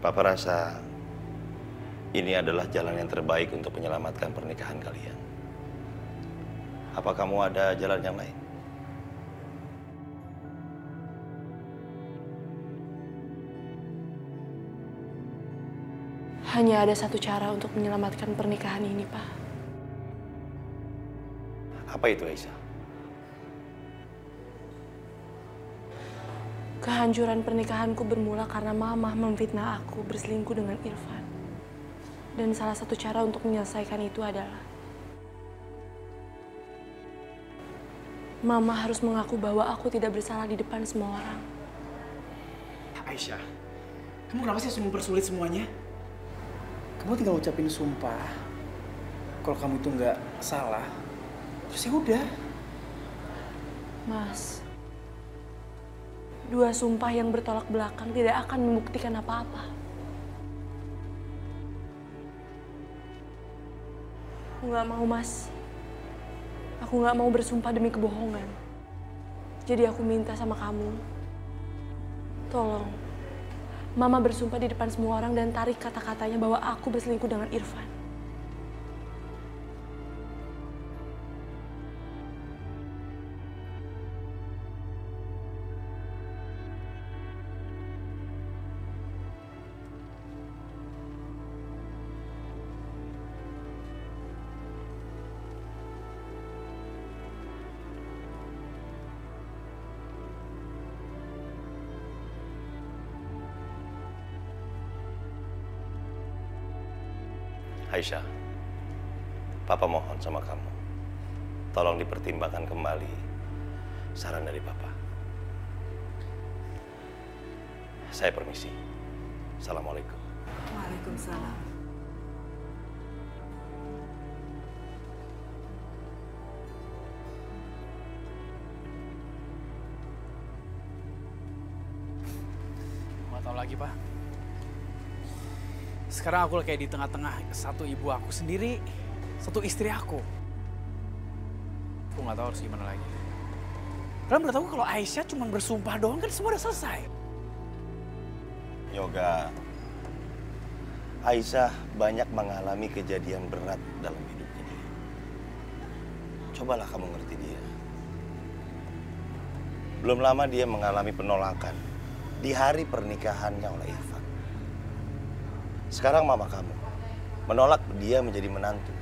Papa rasa ini adalah jalan yang terbaik untuk menyelamatkan pernikahan kalian. Apa kamu ada jalan yang lain? Hanya ada satu cara untuk menyelamatkan pernikahan ini, Pak. Apa itu, Aisyah? Kehancuran pernikahanku bermula karena Mama memfitnah aku berselingkuh dengan Irfan. Dan salah satu cara untuk menyelesaikan itu adalah Mama harus mengaku bahwa aku tidak bersalah di depan semua orang. Aisyah, kamu kenapa sih harus mempersulit semuanya? Kamu tinggal ucapin sumpah kalau kamu itu nggak salah, terus ya udah. Mas, dua sumpah yang bertolak belakang tidak akan membuktikan apa-apa. Aku nggak mau, Mas. Aku nggak mau bersumpah demi kebohongan. Jadi aku minta sama kamu, tolong Mama bersumpah di depan semua orang dan tarik kata-katanya bahwa aku berselingkuh dengan Irfan. Aisyah, Papa mohon sama kamu. Tolong dipertimbangkan kembali saran dari Papa. Saya permisi. Assalamualaikum. Waalaikumsalam. Nggak tahu lagi, Pak. Sekarang aku kayak di tengah-tengah satu ibu aku sendiri, satu istri aku. Aku nggak tahu harus gimana lagi. Kalian udah tahu kalau Aisyah cuma bersumpah doang kan semua udah selesai. Yoga, Aisyah banyak mengalami kejadian berat dalam hidupnya dia. Cobalah kamu ngerti dia. Belum lama dia mengalami penolakan di hari pernikahannya oleh Irfan. Sekarang mama kamu menolak dia menjadi menantu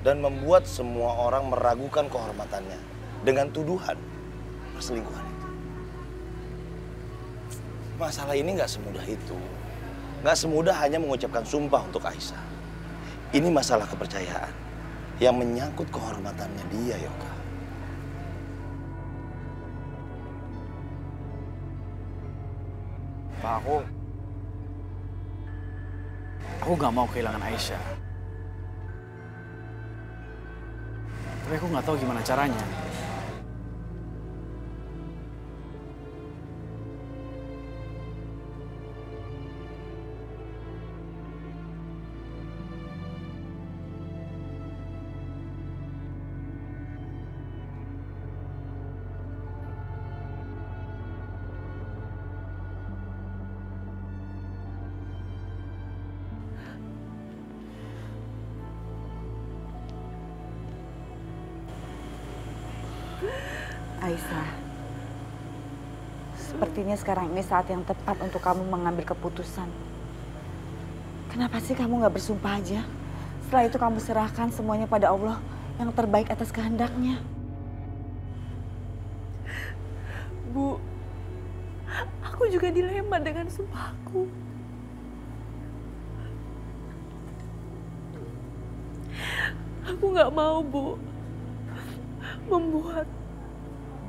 dan membuat semua orang meragukan kehormatannya dengan tuduhan perselingkuhan itu. Masalah ini nggak semudah itu. Nggak semudah hanya mengucapkan sumpah untuk Aisyah. Ini masalah kepercayaan yang menyangkut kehormatannya dia, Yoga. Pak, aku nggak mau kehilangan Aisyah. Tapi aku nggak tahu gimana caranya. Aisyah, sepertinya sekarang ini saat yang tepat untuk kamu mengambil keputusan. Kenapa sih kamu nggak bersumpah aja? Setelah itu kamu serahkan semuanya pada Allah yang terbaik atas kehendaknya. Bu, aku juga dilema dengan sumpahku. Aku nggak mau, Bu, membuat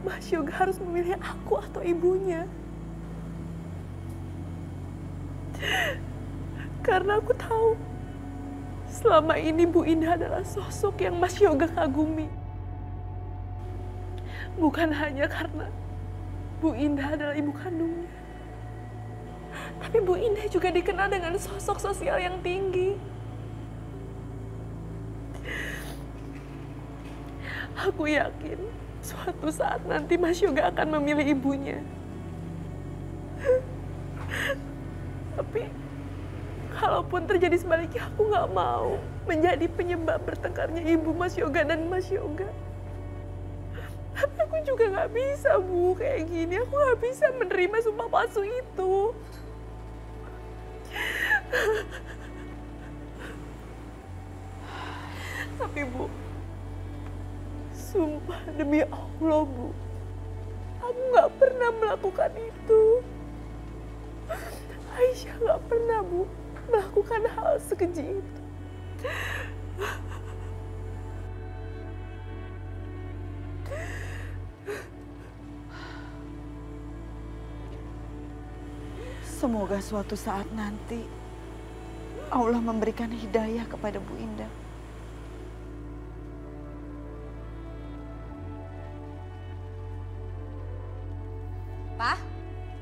Mas Yoga harus memilih aku atau ibunya. Karena aku tahu selama ini Bu Indah adalah sosok yang Mas Yoga kagumi. Bukan hanya karena Bu Indah adalah ibu kandungnya. Tapi Bu Indah juga dikenal dengan sosok sosial yang tinggi. Aku yakin suatu saat nanti Mas Yoga akan memilih ibunya. Tapi kalaupun terjadi sebaliknya, aku nggak mau menjadi penyebab bertengkarnya ibu Mas Yoga dan Mas Yoga. Tapi aku juga nggak bisa, Bu, kayak gini. Aku nggak bisa menerima sumpah palsu itu. Tapi Bu, sumpah demi Allah, Bu, aku nggak pernah melakukan itu. Aisyah nggak pernah, Bu, melakukan hal sekeji itu. Semoga suatu saat nanti Allah memberikan hidayah kepada Bu Indah. Pak,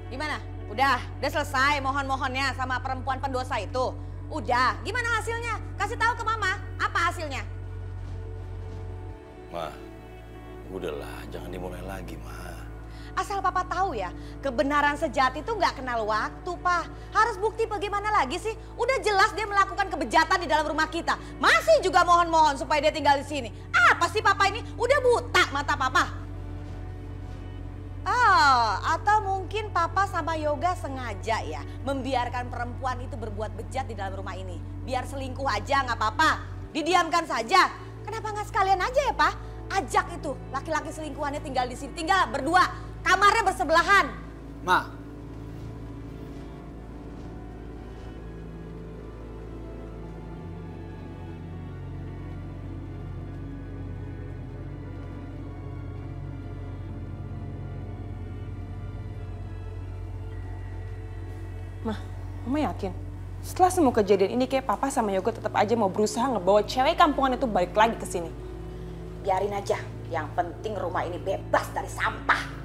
gimana? Udah selesai mohon-mohonnya sama perempuan pendosa itu. Udah, gimana hasilnya? Kasih tahu ke Mama, apa hasilnya? Ma, udahlah, jangan dimulai lagi, Ma. Asal Papa tahu ya, kebenaran sejati itu nggak kenal waktu, Pak. Harus bukti bagaimana lagi sih? Udah jelas dia melakukan kebejatan di dalam rumah kita. Masih juga mohon-mohon supaya dia tinggal di sini. Apa sih Papa ini? Udah buta mata Papa. Atau mungkin Papa sama Yoga sengaja ya membiarkan perempuan itu berbuat bejat di dalam rumah ini. Biar selingkuh aja nggak apa-apa. Didiamkan saja. Kenapa nggak sekalian aja ya, Pak? Ajak itu laki-laki selingkuhannya tinggal di sini. Tinggal berdua. Kamarnya bersebelahan. Ma. Mah, Mama yakin? Setelah semua kejadian ini kayak Papa sama Yoga tetap aja mau berusaha ngebawa cewek kampungan itu balik lagi ke sini. Biarin aja. Yang penting rumah ini bebas dari sampah.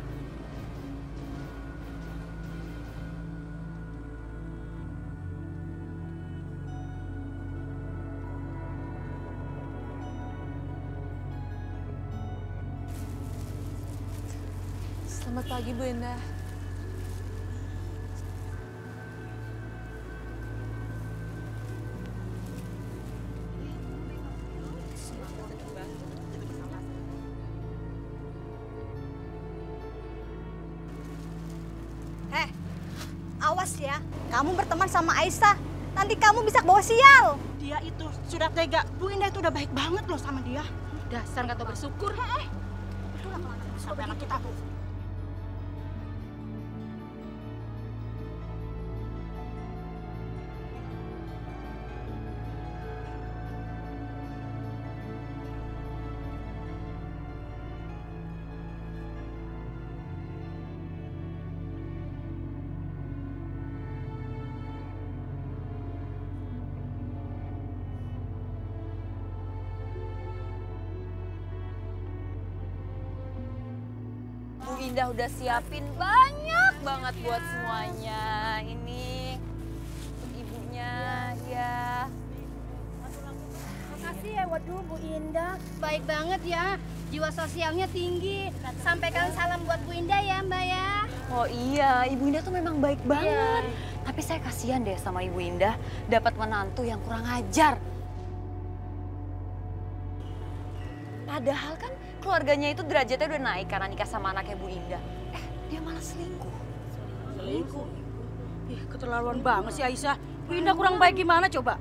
Selamat pagi, Bu Indah. Awas ya, kamu berteman sama Aisyah, nanti kamu bisa bawa sial. Dia itu sudah tega, Bu Indah itu udah baik banget loh sama dia. Dasar nggak tahu bersyukur. Itulah kalau sampai anak kita. Bu Indah udah siapin banyak banget buat semuanya. Ini ibunya, ya. Makasih ya, waduh Bu Indah, baik banget ya. Jiwa sosialnya tinggi. Sampaikan salam buat Bu Indah ya Mbak ya. Oh iya, Ibu Indah tuh memang baik banget. Tapi saya kasihan deh sama Ibu Indah dapat menantu yang kurang ajar. Padahal kan keluarganya itu derajatnya udah naik karena nikah sama anaknya Bu Indah. Dia malah selingkuh. Selingkuh? Ih, keterlaluan banget sih Aisyah. Bu Indah kurang baik gimana coba?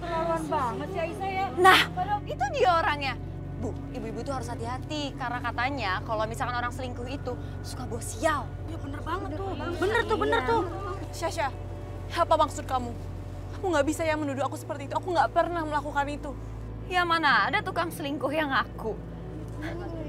Keterlaluan banget sih Aisyah ya. Nah, itu dia orangnya. Bu, ibu-ibu tuh harus hati-hati karena katanya kalau misalkan orang selingkuh itu suka bawa sial. Ya bener banget tuh. Bener tuh. Syasha, apa maksud kamu? Kamu nggak bisa ya menuduh aku seperti itu. Aku nggak pernah melakukan itu. Ya mana ada tukang selingkuh yang ngaku.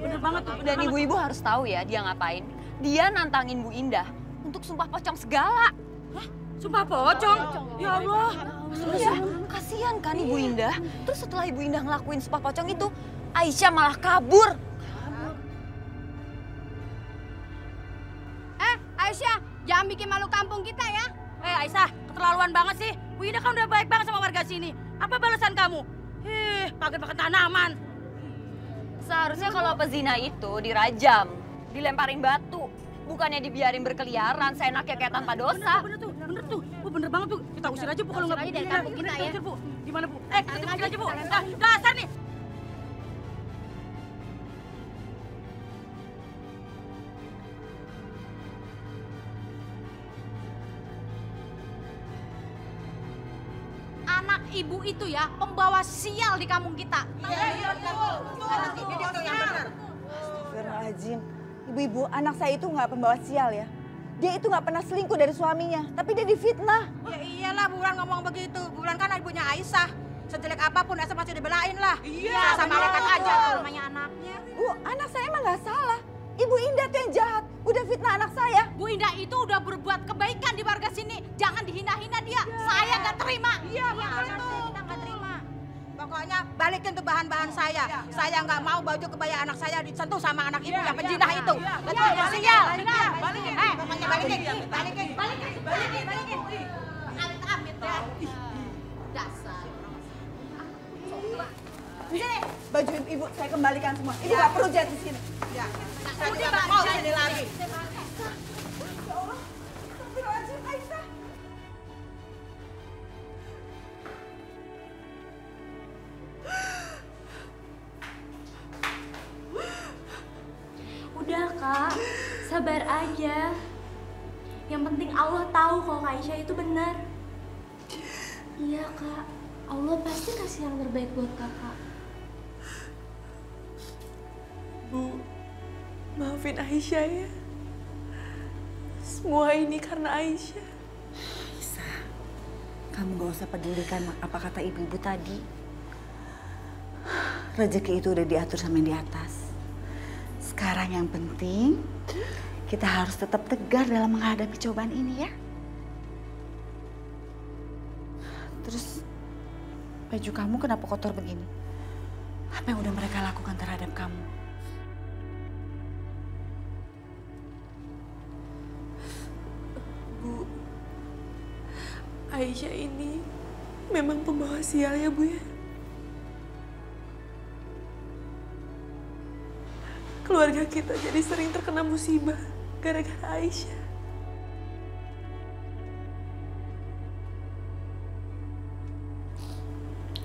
Bener banget tuh. Dan ibu-ibu harus tahu ya dia ngapain. Dia nantangin Bu Indah untuk sumpah pocong segala. Hah? Sumpah pocong? Ya Allah. Iya, kasihan kan Ibu Indah. Terus setelah Ibu Indah ngelakuin sumpah pocong itu, Aisyah malah kabur. Aisyah, jangan bikin malu kampung kita ya. Aisyah, keterlaluan banget sih. Bu Indah kan udah baik banget sama warga sini. Apa balasan kamu? Pakai tanaman. Seharusnya kalau pezina itu dirajam, dilemparin batu. Bukannya dibiarin berkeliaran, seenaknya kayak tanpa dosa. Bener tuh, bener tuh. Bu, bener banget tuh. Kita usir aja Bu kalau nggak Usir aja dari begini. kampung kita Kita ya. usir Bu. Gimana Bu? Kita Kalian usir aja, aja Bu. kalian Nah, dasar nih. Anak ibu itu ya pembawa sial di kampung kita. Astagfirullahaladzim. Ibu-ibu, anak saya itu nggak pembawa sial ya. Dia itu nggak pernah selingkuh dari suaminya, tapi dia difitnah. Ya iyalah Bulan ngomong begitu. Bulan kan ibunya Aisyah. Sejelek apapun Aisyah masih dibelain lah. Iya, sama malaikat aja tuh namanya anaknya. Bu, anak saya emang nggak salah. Ibu Indah tuh yang jahat, udah fitnah anak saya. Bu Indah itu udah berbuat kebaikan di warga sini. Jangan dihina-hina dia. Saya nggak terima. Iya, kita nggak terima. Pokoknya balikin tuh bahan-bahan saya. Saya nggak mau baju kebaya anak saya disentuh sama anak ibu yang penjinah itu. Betul, sial. Balikin. Pokoknya balikin. Amit-amit ya. Dasar. Sini, baju ibu saya kembalikan semua. Ibu nggak perlu jahit di sini. Ya. Saya juga nggak mau sini lagi. Ya Allah, astagfirullahaladzim, Aisyah. Udah Kak, sabar aja. Yang penting Allah tahu kalau Kak Aisyah itu benar. Iya Kak, Allah pasti kasih yang terbaik buat Kakak. Bu, maafin Aisyah ya. Semua ini karena Aisyah. Aisyah, kamu gak usah pedulikan apa kata ibu-ibu tadi. Rezeki itu udah diatur sama yang di atas. Sekarang yang penting, kita harus tetap tegar dalam menghadapi cobaan ini ya. Terus, baju kamu kenapa kotor begini? Apa yang udah mereka lakukan terhadap kamu? Bu, Aisyah ini memang pembawa sial ya Bu ya. Keluarga kita jadi sering terkena musibah gara-gara Aisyah.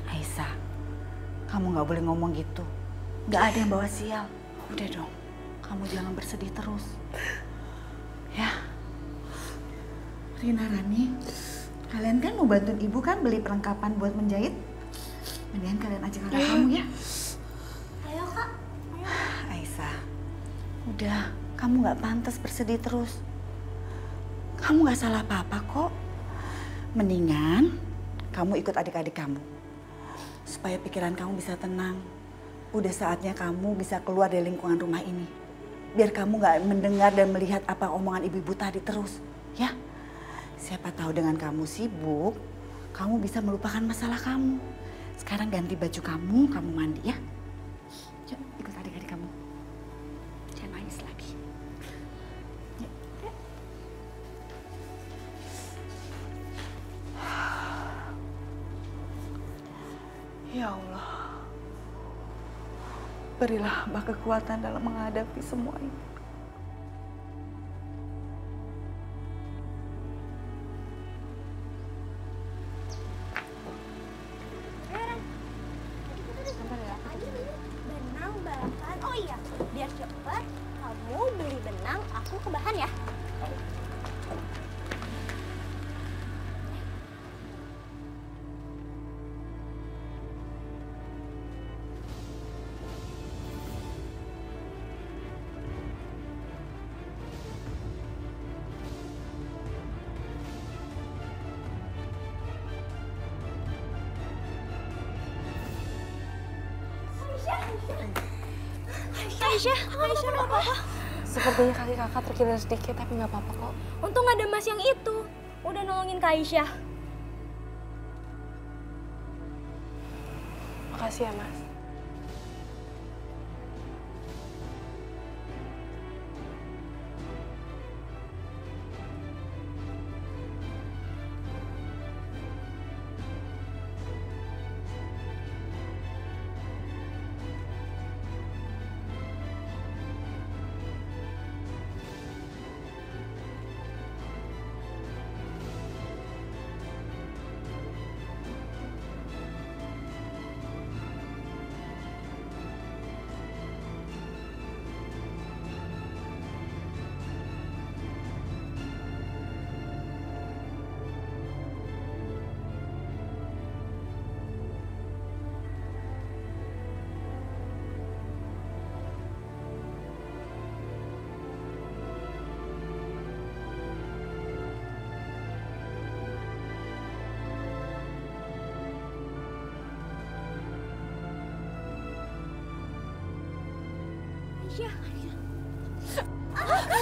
Aisyah, kamu gak boleh ngomong gitu. Gak ada yang bawa sial. Udah dong, kamu jangan bersedih terus. Ya. Rina, Rani, kalian kan mau bantuin ibu kan beli perlengkapan buat menjahit? Mendingan kalian ajak kakak kamu ya. Ayo Kak. Aisyah, udah, kamu gak pantas bersedih terus. Kamu gak salah apa-apa kok. Mendingan kamu ikut adik-adik kamu. Supaya pikiran kamu bisa tenang. Udah saatnya kamu bisa keluar dari lingkungan rumah ini. Biar kamu gak mendengar dan melihat apa omongan ibu-ibu tadi terus. Ya, siapa tahu dengan kamu sibuk, kamu bisa melupakan masalah kamu. Sekarang ganti baju kamu mandi ya. Yuk, ikut adik-adik kamu. Jangan nangis lagi. Yuk. Ya Allah, berilah hamba kekuatan dalam menghadapi semua ini. Benang bahan. Oh iya, biar cepet kamu beli benang, aku ke bahan ya. Aisyah nggak apa-apa. Sepertinya kaki kakak terkilir sedikit, tapi nggak apa-apa kok. Untung ada Mas yang itu, udah nolongin Kak Aisyah. Makasih ya Mas.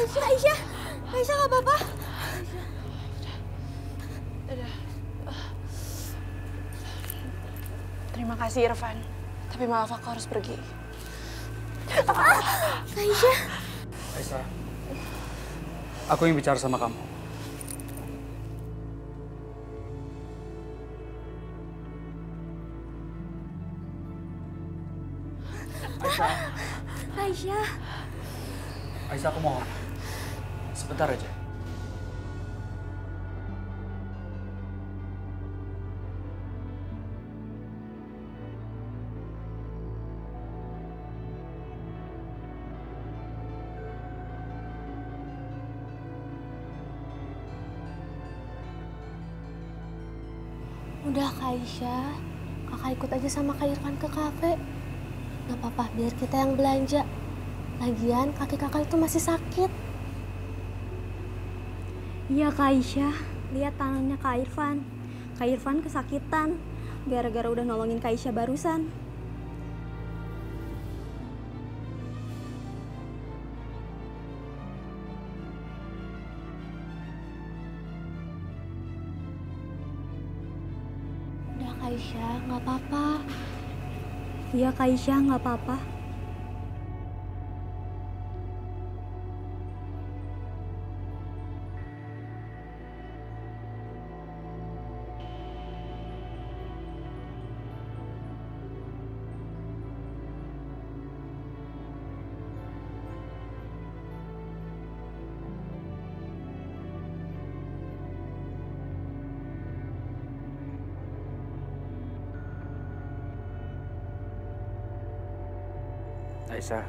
Aisyah, Aisyah nggak apa-apa. Terima kasih Irfan, tapi maaf aku harus pergi. Aisyah. Aisyah, aku ingin bicara sama kamu. Aisyah. Aisyah. Aisyah, aku mohon. Sebentar aja. Udah Kak Aisyah, kakak ikut aja sama Kak Irfan ke kafe. Gak apa-apa, biar kita yang belanja. Lagian kaki kakak itu masih sakit. Iya Kak Aisyah, lihat tangannya Kak Irfan. Kak Irfan kesakitan gara-gara udah nolongin Kak Aisyah barusan. Udah Kak Aisyah, gak apa-apa. Iya Kak Aisyah, gak apa-apa. Aisyah,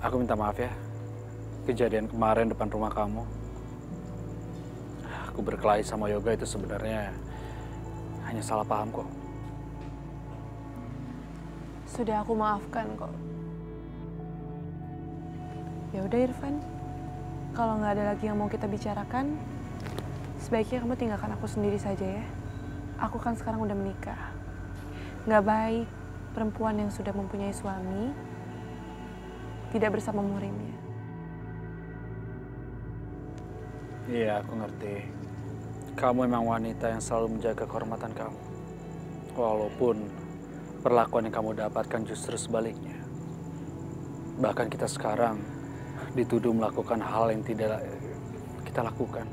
aku minta maaf ya. Kejadian kemarin depan rumah kamu. Aku berkelahi sama Yoga itu sebenarnya hanya salah paham kok. Sudah aku maafkan kok. Ya udah Irfan, kalau nggak ada lagi yang mau kita bicarakan, sebaiknya kamu tinggalkan aku sendiri saja ya. Aku kan sekarang udah menikah. Nggak baik perempuan yang sudah mempunyai suami tidak bersama murimnya. Iya, aku ngerti. Kamu memang wanita yang selalu menjaga kehormatan kamu. Walaupun perlakuan yang kamu dapatkan justru sebaliknya. Bahkan kita sekarang dituduh melakukan hal yang tidak kita lakukan.